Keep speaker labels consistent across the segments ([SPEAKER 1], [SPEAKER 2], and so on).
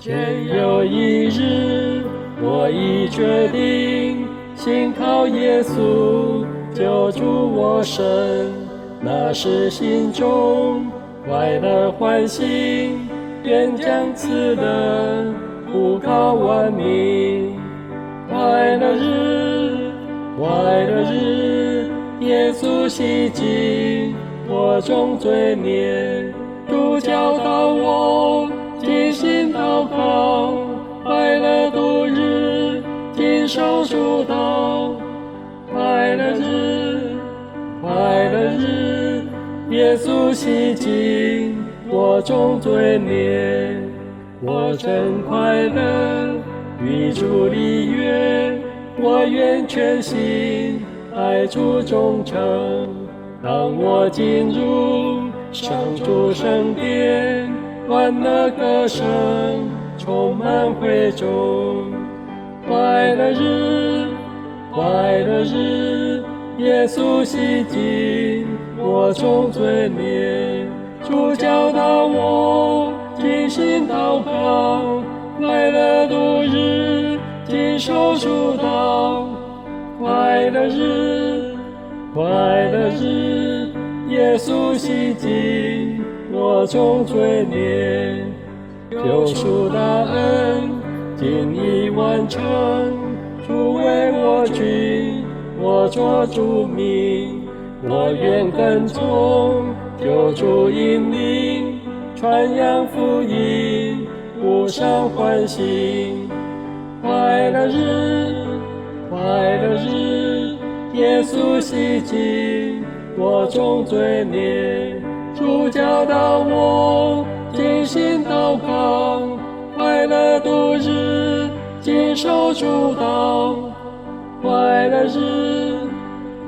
[SPEAKER 1] 天有一日，我已决定信靠耶稣，救主我生。那时心中快乐欢喜，便将此人不靠万民。快乐日，快乐日，耶稣洗净我众罪孽，主教导我尽心祷告，快乐度日，谨守主道。快乐日，快乐日，耶稣洗净我众罪孽，我真快乐，与主立约，我愿全心爱主忠诚。当我进入上主圣殿，欢乐歌声充满会中。快乐日，快乐日，耶稣洗净我众罪孽，主教导我尽心祷告，快乐度日，谨守主道。快乐日，快乐日，耶稣洗净我众罪孽，救赎大恩尽已完成，主为我君，我作主民，我愿跟从救主引领，传扬福音，无上欢喜。快乐日，快乐日，耶稣洗净我众罪孽，主教导我尽心祷告，快乐度日，谨守主道。快乐日，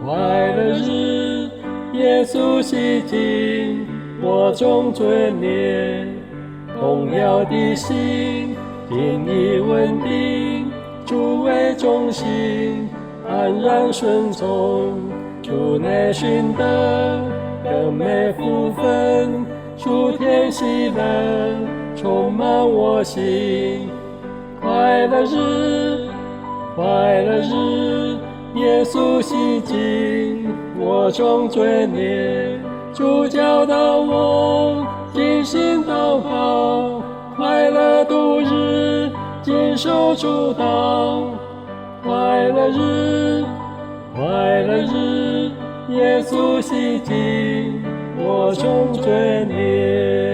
[SPEAKER 1] 快乐日，耶稣洗净我众罪孽，动摇的心尽已稳定，主为中心，安然顺从，主内寻得更美福分，属天喜乐充满我心。快乐日，快乐日，耶稣洗净我众罪孽，主教导我尽心祷告，快乐度日，谨守主道。快乐日，快乐日，耶稣洗净我众罪孽。